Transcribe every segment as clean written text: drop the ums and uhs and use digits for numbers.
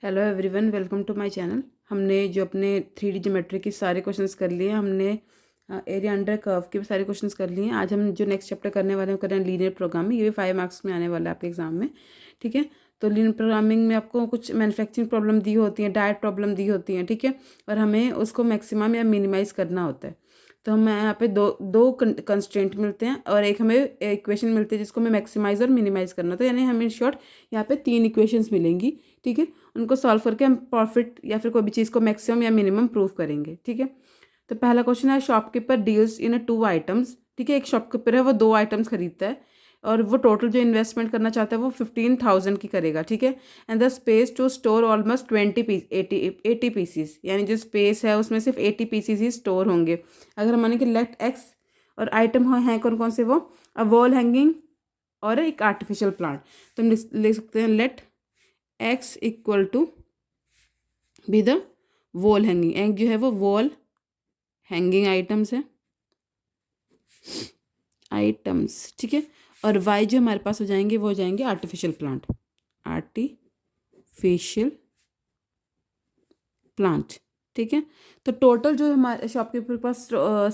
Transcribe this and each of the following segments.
Hello everyone, welcome to my channel. हमने जो अपने 3D ज्योमेट्री के सारे क्वेश्चंस कर लिए हैं। हमने एरिया अंडर कर्व के भी सारे क्वेश्चंस कर लिए हैं। आज हम जो नेक्स्ट चैप्टर करने वाले हैं वो कर रहे हैं लीनियर प्रोग्रामिंग। ये भी 5 मार्क्स में आने वाला है आपके एग्जाम में, ठीक है। तो लीनियर प्रोग्रामिंग में आपको कुछ मैन्युफैक्चरिंग प्रॉब्लम दी होती हैं, डायरेक्ट प्रॉब्लम दी होती हैं, ठीक है। और हमें उसको मैक्सिमम या मिनिमाइज़ करना होता है। तो हमें यहाँ पे दो दो कंस्ट्रेंट मिलते हैं और एक हमें इक्वेशन मिलती है जिसको हमें मैक्सिमाइज और मिनिमाइज करना था। यानी हमें इन शॉर्ट यहाँ पे 3 इक्वेशंस मिलेंगी, ठीक है। उनको सॉल्व करके हम प्रॉफिट या फिर कोई भी चीज़ को मैक्सिमम या मिनिमम प्रूव करेंगे, ठीक है। तो पहला क्वेश्चन है, शॉपकीपर डील्स इन 2 आइटम्स, ठीक है। एक शॉपकीपर है, वो 2 आइटम्स खरीदता है और वो टोटल जो इन्वेस्टमेंट करना चाहता है वो 15,000 की करेगा, ठीक है। And the space to store almost 80 pieces, यानी जो स्पेस है उसमें सिर्फ 80 पीसीस ही स्टोर होंगे। अगर हम माने कि लेट एक्स और आइटम हैं कौन कौन से, वो अ वॉल हैंगिंग और एक आर्टिफिशियल प्लांट। तो हम लिख सकते हैं let x equal to be the wall hanging. एक जो है वो वॉल हैंगिंग आइटम्स है, आइटम्स, ठीक है। और वाई जो हमारे पास हो जाएंगे वो हो जाएंगे आर्टिफिशियल प्लांट, आर्टिफिशियल प्लांट, ठीक है। तो टोटल जो हमारे शॉपकीपर के पास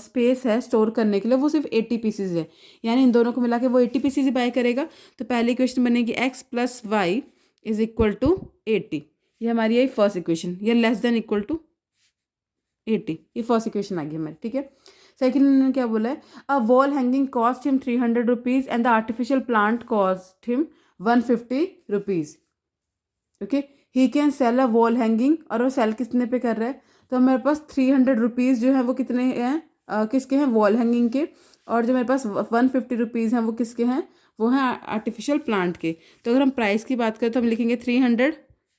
स्पेस है स्टोर करने के लिए वो सिर्फ 80 पीसीज है, यानी इन दोनों को मिला के वो 80 पीसीज ही बाय करेगा। तो पहली इक्वेशन बनेगी x plus y is equal to 80। ये हमारी है फर्स्ट इक्वेशन, ये लेस देन इक्वल टू 80, ये फर्स्ट इक्वेशन आ गई हमारी, ठीक है। सेकेंड उन्होंने क्या बोला है, a wall hanging cost him 300 rupees and the artificial plant cost him 150 rupees, okay. He can sell a wall hanging, और वो सेल कितने पे कर रहा है, तो हमारे पास 300 रुपीज़ जो है वो कितने हैं, किसके हैं, वॉल हैंगिंग के। और जो मेरे पास 150 रुपीज़ हैं वो किसके हैं, वो हैं आर्टिफिशियल प्लांट के। तो अगर हम प्राइस की बात करें तो हम लिखेंगे 300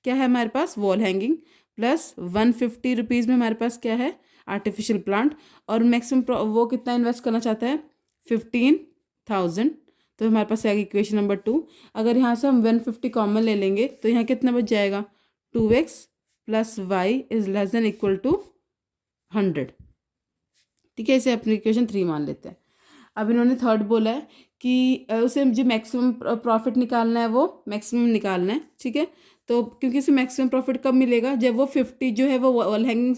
क्या है हमारे पास, वॉल हैंगिंग, प्लस 150 रुपीज़ में हमारे पास क्या है, आर्टिफिशियल प्लांट। और मैक्सिमम वो कितना इन्वेस्ट करना चाहता है, 15,000। तो हमारे पास आएगी इक्वेशन नंबर 2। अगर यहाँ से हम 150 कॉमन ले लेंगे तो यहाँ कितना बच जाएगा, 2x plus y is less than equal to 100, ठीक है। इसे अपनी इक्वेशन 3 मान लेते हैं। अब इन्होंने थर्ड बोला है कि उसे जो मैक्सिमम प्रॉफिट निकालना है वो मैक्सिमम निकालना है, ठीक है। तो क्योंकि इसे मैक्सिमम प्रॉफिट कब मिलेगा, जब वो 50 जो है वो वॉल हैंगिंग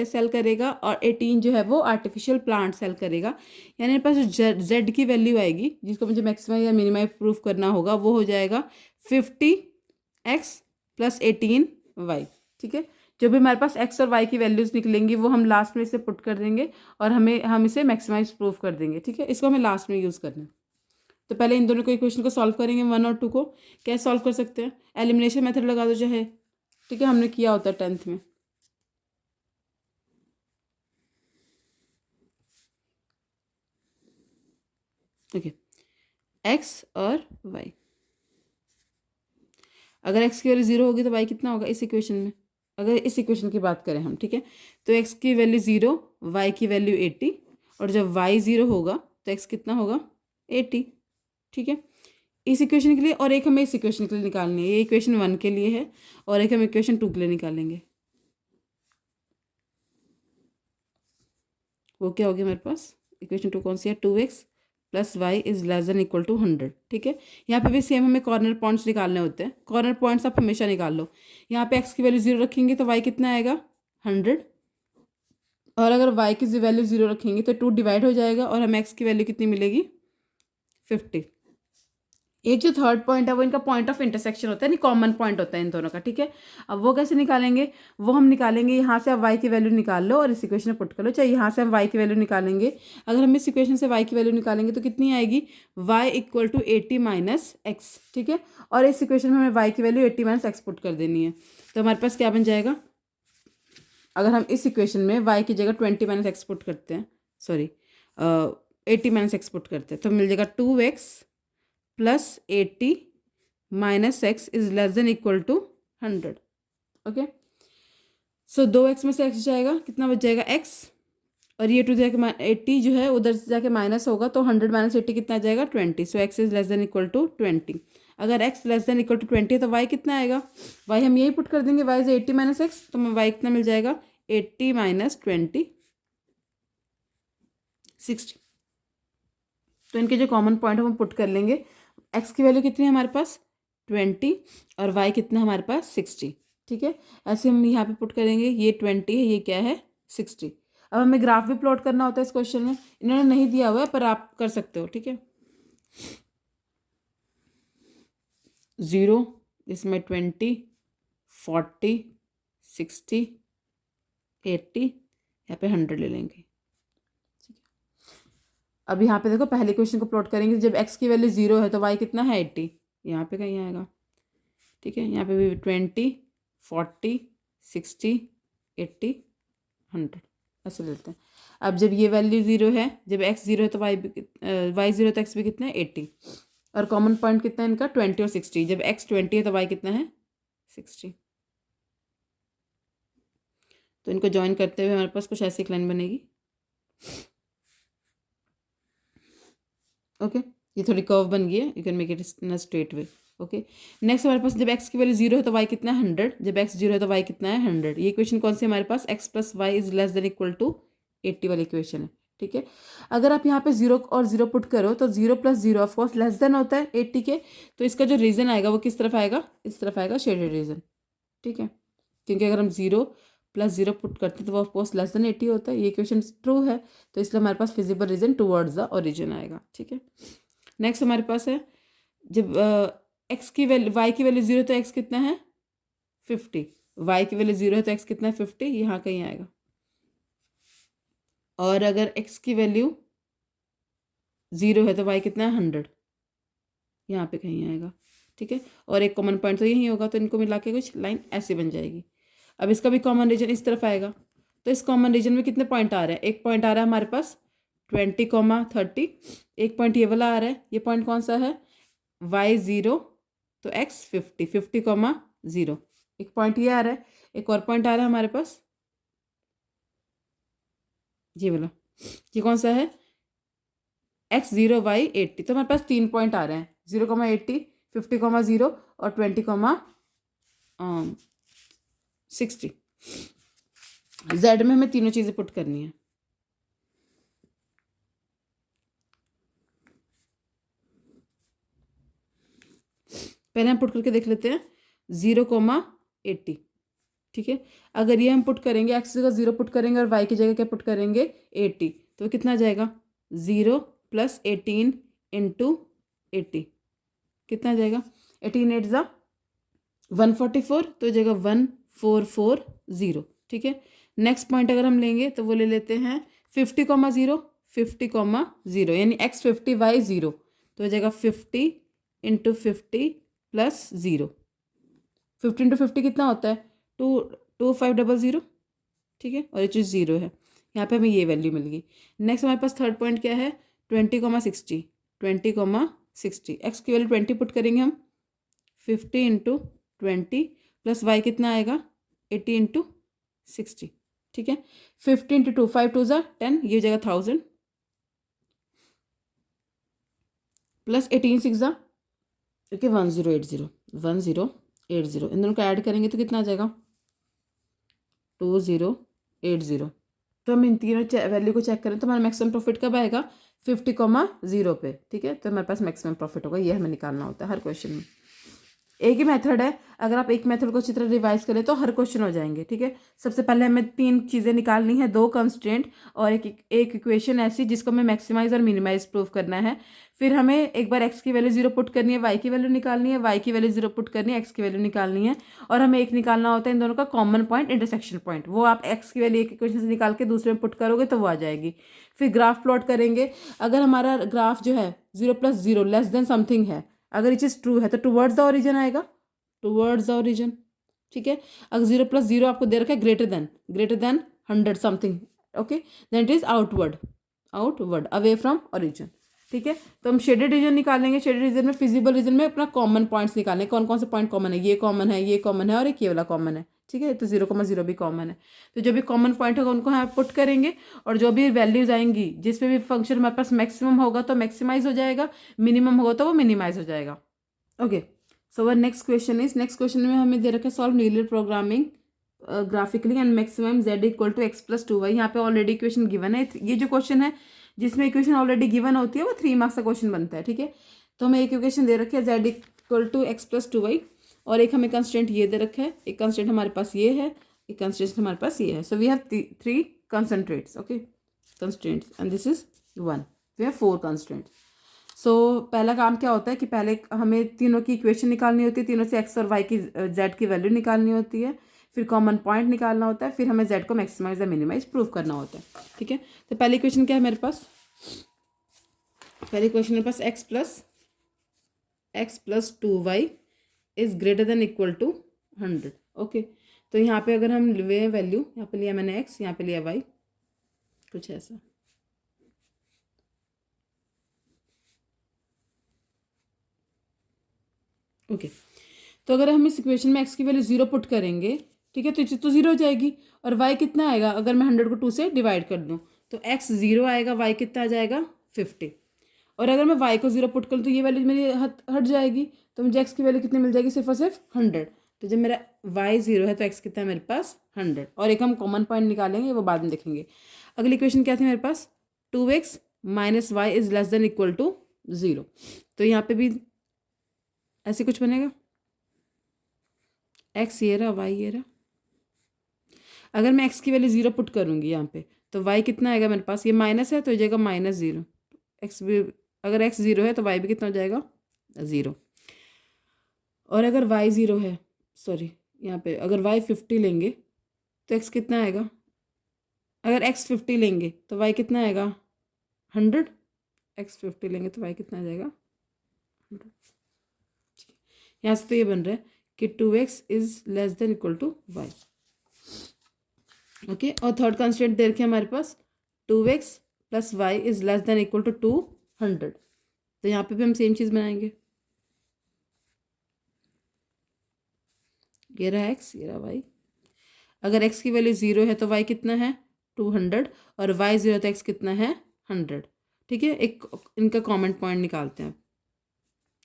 सेल करेगा और 18 जो है वो आर्टिफिशियल प्लांट सेल करेगा। यानी मेरे पास जो जेड की वैल्यू आएगी जिसको मुझे मैक्सिमम या मिनिमम प्रूफ करना होगा वो हो जाएगा 50x प्लस 18y, ठीक है। जो भी हमारे पास x और y की वैल्यूज निकलेंगी वो हम लास्ट में इसे पुट कर देंगे और हम इसे मैक्सिमाइज प्रूफ कर देंगे, ठीक है। इसको हमें लास्ट में यूज़ करना है। तो पहले इन दोनों को इक्वेशन को सॉल्व करेंगे, 1 और 2 को। कैसे सॉल्व कर सकते हैं, एलिमिनेशन मेथड लगा दो चाहे, ठीक है, हमने किया होता है 10th में। ओके, एक्स और वाई, अगर एक्स की वैल्यू 0 होगी तो वाई कितना होगा इस इक्वेशन में, अगर इस इक्वेशन की बात करें हम, ठीक है। तो एक्स की वैल्यू 0, वाई की वैल्यू 80, और जब वाई 0 होगा तो एक्स कितना होगा, 80, ठीक है। इस इक्वेशन के लिए और एक हमें इस इक्वेशन के लिए निकालनी है, ये इक्वेशन 1 के लिए है और एक हम इक्वेशन 2 के लिए निकालेंगे। वो क्या होगी हमारे पास, इक्वेशन 2 कौन सी है, 2x plus y is less than equal to 100, ठीक है। यहाँ पे भी सेम हमें कॉर्नर पॉइंट्स निकालने होते हैं, कॉर्नर पॉइंट्स आप हमेशा निकाल लो। यहाँ पे x की वैल्यू 0 रखेंगे तो y कितना आएगा, 100, और अगर y की वैल्यू 0 रखेंगे तो 2 डिवाइड हो जाएगा और हमें x की वैल्यू कितनी मिलेगी, 50। एक जो थर्ड पॉइंट है वो इनका पॉइंट ऑफ इंटरसेक्शन होता है, नहीं कॉमन पॉइंट होता है इन दोनों का, ठीक है। अब वो कैसे निकालेंगे, वो हम निकालेंगे, यहाँ से आप वाई की वैल्यू निकाल लो और इस इक्वेशन में पुट कर लो, चाहे यहाँ से हम वाई की वैल्यू निकालेंगे। अगर हम इस इक्वेशन से वाई की वैल्यू निकालेंगे तो कितनी आएगी, y equal to 80 minus x, ठीक है। और इस इक्वेशन में हमें वाई की वैल्यू 80 माइनस एक्स पुट कर देनी है। तो हमारे पास क्या बन जाएगा, अगर हम इस इक्वेशन में वाई की जगह 20 माइनस एक्स पुट करते हैं, सॉरी 80 माइनस एक्स पुट करते हैं, तो मिल जाएगा 2x plus 80 minus x is less than equal to 100, okay. So 2x में से x जाएगा, कितना बच जाएगा x, और ये 2 जाके 80 जो है उधर से जाके माइनस होगा तो 100 माइनस 80 कितना आ जाएगा, 20। So x is less than equal to 20। अगर x less than equal to 20 है तो y कितना आएगा, y हम यही पुट कर देंगे, y इज 80 माइनस एक्स, तो हमें y कितना मिल जाएगा, 80 माइनस 20, 60। तो इनके जो कॉमन पॉइंट है वो पुट कर लेंगे। x की वैल्यू कितनी है हमारे पास, 20, और y कितना है हमारे पास, 60, ठीक है। ऐसे हम यहाँ पे पुट करेंगे, ये 20 है, ये क्या है 60। अब हमें ग्राफ भी प्लॉट करना होता है इस क्वेश्चन में, इन्होंने नहीं दिया हुआ है पर आप कर सकते हो, ठीक है। 0, इसमें 20, 40, 60, 80, यहाँ पे 100 ले लेंगे, ठीक है। अब यहाँ पे देखो पहले क्वेश्चन को प्लॉट करेंगे, जब x की वैल्यू 0 है तो y कितना है 80, यहाँ पे कहीं आएगा, ठीक है। यहाँ पे भी 20, 40, 60, 80, 100 ऐसे लेते हैं। अब जब ये वैल्यू 0 है, जब x 0 है तो y 0 है तो x भी कितना है 80, और कॉमन पॉइंट कितना है इनका 20 और 60। जब x 20 है तो y कितना है 60। तो इनको ज्वाइन करते हुए हमारे पास कुछ ऐसी एक लाइन बनेगी, ओके। ये थोड़ी कर्व बन गई है, you can make it in a straight way, okay. Next हमारे पास जब x की वैल्यू 0 है तो y कितना है 100, जब x 0 है तो y कितना है 100। ये इक्वेशन कौन सी हमारे पास x plus y is less than equal to 80 वाली इक्वेशन है, ठीक है। अगर आप यहाँ पे 0 और 0 पुट करो तो 0 प्लस 0 ऑफकोर्स लेस देन होता है 80 के, तो इसका जो रीजन आएगा वो किस तरफ आएगा, इस तरफ आएगा, शेडेड रीजन, ठीक है। क्योंकि अगर हम 0 प्लस 0 पुट करते हैं तो वो ऑफकोर्स लेस देन 80 होता है, ये क्वेश्चन ट्रू है, तो इसलिए हमारे पास feasible region towards the origin आएगा, ठीक है। नेक्स्ट हमारे पास है जब x की वैल्यू y की वैल्यू 0 तो x कितना है 50, y की वैल्यू 0 है तो x कितना है 50, यहाँ कहीं आएगा। और अगर x की वैल्यू 0 है तो y कितना है 100, यहाँ पे कहीं आएगा, ठीक है। और एक कॉमन पॉइंट तो यही होगा, तो इनको मिला के कुछ लाइन ऐसी बन जाएगी। अब इसका भी कॉमन रीजन इस तरफ आएगा, तो इस कॉमन रीजन में कितने पॉइंट आ रहे हैं, एक पॉइंट आ रहा है हमारे पास 20, 30, एक पॉइंट ये वाला आ रहा है, ये पॉइंट कौन सा है y 0 तो x 50, 50, 0, एक पॉइंट ये आ रहा है, एक और पॉइंट आ रहा है हमारे पास ये वाला, ये कौन सा है x 0 y 80। तो हमारे पास 3 पॉइंट आ रहे हैं 0, 80, 50, 0 और 20, 60। z में हमें तीनों चीज़ें पुट करनी है। पहले हम पुट करके देख लेते हैं 0, 80, ठीक है। अगर ये हम पुट करेंगे x की जगह 0 पुट करेंगे और y की जगह क्या पुट करेंगे 80, तो कितना आ जाएगा 0 प्लस 18 इंटू 80, कितना आ जाएगा 18 8 ज़ा 144, तो जगह 1440, ठीक है। नेक्स्ट पॉइंट अगर हम लेंगे तो वो ले लेते हैं 50, 0, 50, 0, यानी x 50 y 0, तो जगह 50 इंटू 50 प्लस 0, 50 इंटू 50 कितना होता है 2500, ठीक है। और ये चीज़ 0 है, यहाँ पे हमें ये वैल्यू मिल गई। नेक्स्ट हमारे पास थर्ड पॉइंट क्या है 20, 60, 20, 60, एक्स की वैल्यू 20 पुट करेंगे हम 50 इंटू 20 प्लस वाई कितना आएगा 80 इंटू 60, ठीक है। 50 इंटू 2, 5 2 ज़ा 10, ये जगह 1000 प्लस 18 6 ज़ा ओके 1080, 1080, इन दोनों को ऐड करेंगे तो कितना आ जाएगा 2080। तो हम इन तीनों वैल्यू को चेक करें तो हमारा मैक्सिमम प्रॉफिट कब आएगा 50, 0 पे, ठीक है। तो हमारे पास मैक्सिमम प्रॉफिट होगा, ये हमें निकालना होता है हर क्वेश्चन में। एक ही मेथड है, अगर आप एक मेथड को अच्छी तरह रिवाइज करें तो हर क्वेश्चन हो जाएंगे, ठीक है। सबसे पहले हमें 3 चीज़ें निकालनी है, 2 कंस्ट्रेंट और एक इक्वेशन ऐसी जिसको हमें मैक्सिमाइज और मिनिमाइज प्रूव करना है। फिर हमें एक बार x की वैल्यू 0 पुट करनी है, y की वैल्यू निकालनी है, y की वैल्यू 0 पुट करनी है, x की वैल्यू निकालनी है, और हमें एक निकालना होता है इन दोनों का कॉमन पॉइंट, इंटरसेक्शन पॉइंट। वो आप x की वैल्यू एक इक्वेशन से निकाल के दूसरे में पुट करोगे तो वो आ जाएगी। फिर ग्राफ प्लॉट करेंगे, अगर हमारा ग्राफ जो है 0 + 0 लेस देन समथिंग है, अगर ये चीज़ ट्रू है तो टुवर्ड्स द ओरिजिन आएगा, टुवर्ड्स द ओरिजिन, ठीक है। अगर 0 + 0 आपको दे रखा है greater than 100 something, okay, then it is outward away from origin, ठीक है। तो हम शेडेड रीजन निकालेंगे, शेडेड रीजन में फिजिबल रीजन में अपना कॉमन पॉइंट्स निकालेंगे, कौन कौन से पॉइंट कॉमन है, ये कॉमन है, ये कॉमन है और एक ये वाला कॉमन है, ठीक है। तो 0, 0 भी कॉमन है, तो जो भी कॉमन पॉइंट होगा उनको यहाँ पुट करेंगे, और जो भी वैल्यूज आएंगी जिस पे भी फंक्शन हमारे पास मैक्सिमम होगा तो मैक्सिमाइज हो जाएगा, मिनिमम होगा तो वो मिनिमाइज हो जाएगा, ओके। सो वर नेक्स्ट क्वेश्चन में हमें दे रखा है solve linear programming graphically and maximum z = x + 2y। यहाँ पे ऑलरेडी इक्वेशन गिवन है, ये जो क्वेश्चन है जिसमें इक्वेशन ऑलरेडी गिवन होती है वो 3 मार्क्स का क्वेश्चन बनता है, ठीक है। तो हमें एक इक्वेशन दे रखी है z = x + 2y। और एक हमें कंस्टेंट ये दे रखा है, एक कंस्टेंट हमारे पास ये है, एक कंस्टेंट हमारे पास ये है. So we have 3 concentrates. Okay, constants and this is 1. We have 4 constants. So पहला काम क्या होता है कि पहले हमें तीनों की इक्वेशन निकालनी होती है, तीनों से एक्स और वाई की जेड की वैल्यू निकालनी होती है, फिर कॉमन पॉइंट निकालना होता है, फिर हमें जेड को मैक्सिमाइज या मिनिमाइज प्रूव करना होता है. ठीक है, तो पहली इक्वेशन क्या है मेरे पास? पहली इक्वेशन मेरे पास X plus 2y is greater than equal to 100. Okay, तो यहाँ पे अगर हम ले वैल्यू, यहाँ पे लिया मैंने x, यहाँ पे लिया y, कुछ ऐसा. ओके, तो अगर हम इस इक्वेशन में x की वैल्यू 0 पुट करेंगे, ठीक है, तो 0 हो जाएगी. और y कितना आएगा? अगर मैं 100 को 2 से डिवाइड कर दूँ तो x 0 आएगा, y कितना आ जाएगा? 50. और अगर मैं y को 0 पुट करूँ तो ये वैल्यू मेरी हट जाएगी, तो मुझे x की वैल्यू कितनी मिल जाएगी? सिर्फ और सिर्फ 100. तो जब मेरा y 0 है तो x कितना है मेरे पास? 100. और एक हम कॉमन पॉइंट निकालेंगे, वो बाद में देखेंगे. अगली इक्वेशन क्या थी मेरे पास? 2x minus y is less than equal to 0. तो यहाँ पे भी ऐसे कुछ बनेगा, x ये रहा, y ये रहा. अगर मैं x की वैल्यू 0 पुट करूँगी यहाँ पे तो y कितना आएगा मेरे पास? ये माइनस है तो हो जाएगा -0. x भी, अगर x 0 है तो y भी कितना हो जाएगा? 0. और अगर y 0 है, सॉरी यहाँ पे अगर y 50 लेंगे तो x कितना आएगा? अगर x 50 लेंगे तो y कितना आएगा? 100. x 50 लेंगे तो y कितना आ जाएगा? 100. यहाँ से तो ये बन रहा है कि 2x is less than equal to y. Okay, और थर्ड कंस्टेंट दे रखे हमारे पास 2x plus y is less than equal to 200. तो यहाँ पे भी हम सेम चीज़ बनाएंगे. ये रहा x, ये रहा y. अगर x की वैल्यू 0 है तो y कितना है? 200. और y 0 तो x कितना है? 100. ठीक है, एक इनका कॉमन पॉइंट निकालते हैं.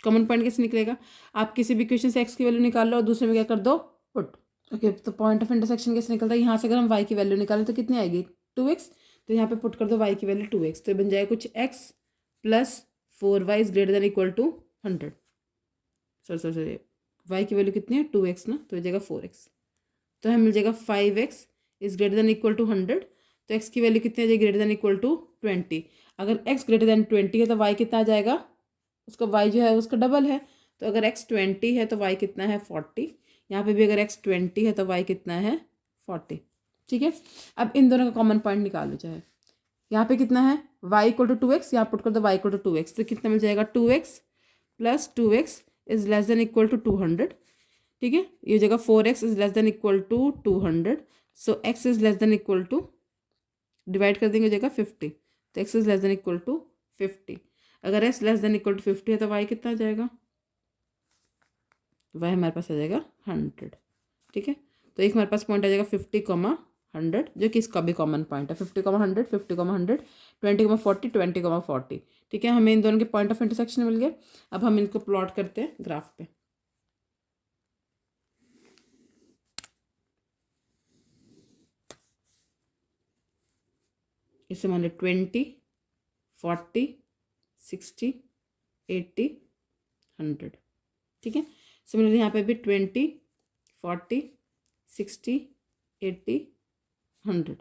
कॉमन पॉइंट कैसे निकलेगा? आप किसी भी इक्वेशन से x की वैल्यू निकाल लो और दूसरे में क्या कर दो? पुट. ओके, तो पॉइंट ऑफ इंटरसेक्शन कैसे निकलता है? यहाँ से अगर हम y की वैल्यू निकालें तो कितनी आएगी? 2x. तो यहाँ पे पुट कर दो y की वैल्यू 2x, तो बन जाएगा कुछ x plus 4y is greater than equal to 100. Sorry, y की वैल्यू कितनी है? 2x ना, तो हो जाएगा 4x. तो हमें मिल जाएगा 5x is greater than equal to 100. तो x की वैल्यू कितनी आ जाएगी? Greater than equal to 20. अगर x ग्रेटर देन 20 है तो y कितना आ जाएगा? उसका y जो है उसका डबल है. तो अगर x 20 है तो y कितना है? 40. यहाँ पे भी अगर x 20 है तो y कितना है? 40. ठीक है, अब इन दोनों का कॉमन पॉइंट निकाल लो. चाहे यहाँ पे कितना है? y इक्वल टू 2x, यहाँ पुट कर दो y इक्वल टू 2x, तो कितना मिल जाएगा? 2x plus 2x is less than equal to 200. ठीक है, ये हो जाएगा 4x is less than equal to 200. So x is less than equal to, divide कर देंगे, हो जाएगा 50. तो x is less than equal to 50. अगर x less than equal to 50 है तो y कितना आ जाएगा? y हमारे पास आ जाएगा 100. ठीक है, तो एक हमारे पास पॉइंट आ जाएगा 50, 100, जो कि इसका भी कॉमन पॉइंट है. 50, 100, 50, 100, 20, 40, 20, 40. ठीक है, हमें इन दोनों के पॉइंट ऑफ इंटरसेक्शन मिल गए. अब हम इनको प्लॉट करते हैं ग्राफ पे. इसे मान लो 20, 40, 60, 80, 100. ठीक है, सिमिलरली यहाँ पे भी 20, 40, 60, 80, 100.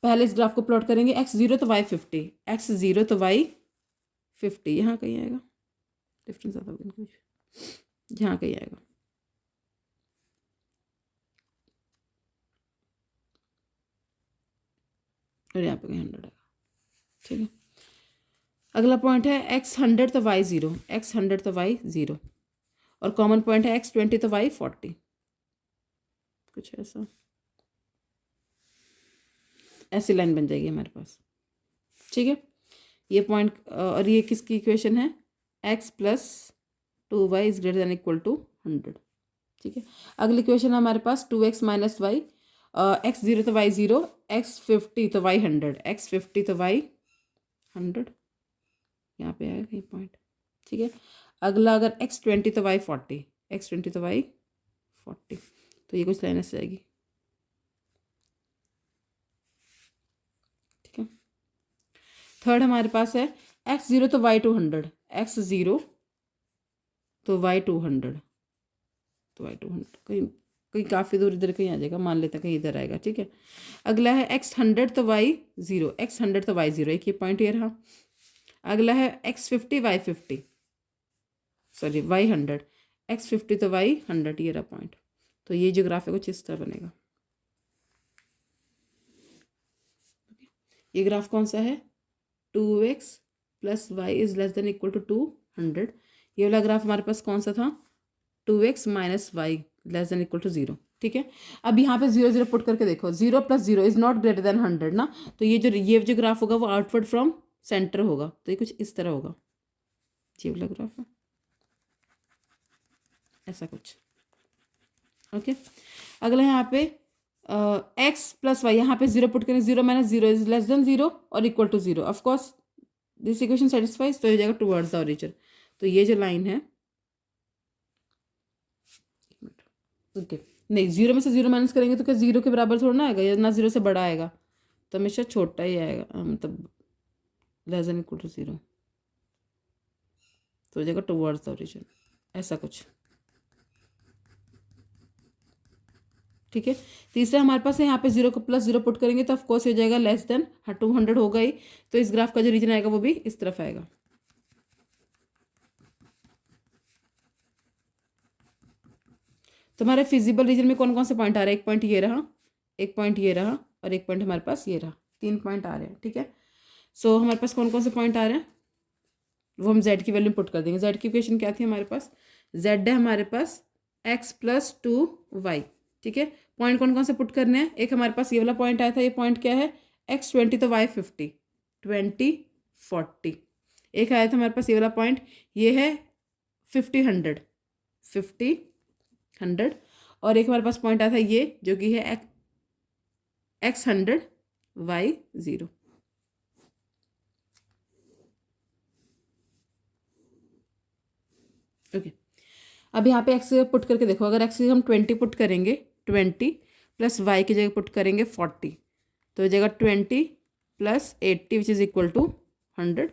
पहले इस ग्राफ को प्लॉट करेंगे. x 0 तो y 50, x 0 तो y 50. यहाँ कहीं आएगा डिफरेंस, यहाँ कहीं आएगा. और यहाँ पे कहीं 100 आएगा. ठीक है, अगला पॉइंट है x 100 तो y 0, x 100 तो y 0. और कॉमन पॉइंट है x 20 तो y 40. कुछ ऐसा, ऐसी लाइन बन जाएगी हमारे पास. ठीक है, ये पॉइंट, और ये किसकी इक्वेशन है? x plus 2y is greater than equal to 100. ठीक है, अगली इक्वेशन है हमारे पास 2x माइनस वाई. x 0 तो y 0, x 50 तो y 100, x 50 तो y 100. यहाँ पे आएगा कहीं पॉइंट. ठीक है, अगला अगर x 20 तो y 40, x 20 तो y 40. तो ये कुछ लाइन ऐसे आएगी. ठीक है, थर्ड हमारे पास है x 0 तो y 200, x 0 तो y 200. तो y 200 कहीं कहीं काफ़ी दूर इधर कहीं आ जाएगा, मान लेते हैं कहीं इधर आएगा, ठीक है। अगला है x 100 तो y 0, x 100 तो y 0, एक ये पॉइंट ये रहा। अगला है x 50 y 50, sorry y 100, x 50 तो y 100, ये रहा पॉइंट। तो ये जो ग्राफ है कुछ इस तरह बनेगा। ये ग्राफ कौन सा है? 2x plus y is less than equal to 200। ये वाला ग्राफ हमारे पास कौन सा था? 2x minus y less than equal to 0, ठीक है। अब यहाँ पे 0 0 पुट करके देखो, 0 plus 0 is not greater than 100 ना, तो ये जो ग्राफ होगा वो आउटवर्ड फ्रॉम सेंटर होगा, तो ये कुछ इस तरह होगा। ये वाला ग्राफ है ऐसा कुछ, ओके। अगला यहाँ पे एक्स प्लस वाई, यहाँ पे 0 पुट करें, 0 माइनस 0 इज लेस देन 0 और equal to 0। Of course this equation satisfies, तो हो जाएगा टुवर्ड्स द ओरिजिन। तो ये जो लाइन है, ओके नहीं, 0 में से 0 माइनस करेंगे तो क्या 0 के बराबर थोड़ा ना आएगा, या ना 0 से बड़ा आएगा, तो हमेशा छोटा ही आएगा, मतलब लेस देन इक्वल टू 0, तो हो जाएगा टुवर्ड्स द ओरिजिन, ऐसा कुछ, ठीक है। तीसरा हमारे पास है, यहाँ पे 0 को प्लस 0 पुट करेंगे तो ऑफकोर्स हो जाएगा लेस देन 200 होगा ही, तो इस ग्राफ का जो रीजन आएगा वो भी इस तरफ आएगा। तो हमारे फिजिबल रीजन में कौन कौन से पॉइंट आ रहे हैं? एक पॉइंट ये रहा, एक पॉइंट ये रहा, और एक पॉइंट हमारे पास ये रहा, 3 पॉइंट आ रहे हैं, ठीक है। सो हमारे पास कौन कौन से पॉइंट आ रहे हैं वो हम z की वैल्यू पुट कर देंगे। z की इक्वेशन क्या थी हमारे पास? z है हमारे पास x प्लस 2y, ठीक है। पॉइंट कौन कौन से पुट करने हैं? एक हमारे पास ये वाला पॉइंट आया था, ये पॉइंट क्या है? x 20 तो y 50, 20 40। एक आया था हमारे पास ये वाला पॉइंट, ये है 50 100, 50 100। और एक हमारे पास पॉइंट आया था ये, जो कि है x 100 y 0। ओके, अब यहाँ पे x पुट करके देखो, अगर x हम 20 पुट करेंगे, 20 प्लस y की जगह पुट करेंगे 40, तो हो जाएगा 20 plus 80 which is equal to 100,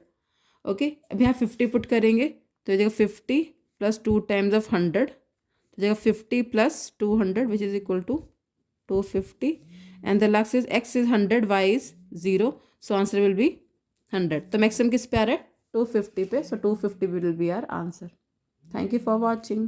okay. अब यहाँ 50 पुट करेंगे तो हो जाएगा 50 प्लस 2 टाइम्स ऑफ 100, तो हो जाएगा 50 plus 200 which is equal to 250, and the last is x is 100 y is 0, so answer will be 100। तो मैक्सिमम किस पे आ रहा है? 250 पे, so 250 will be our answer. Thank you for watching.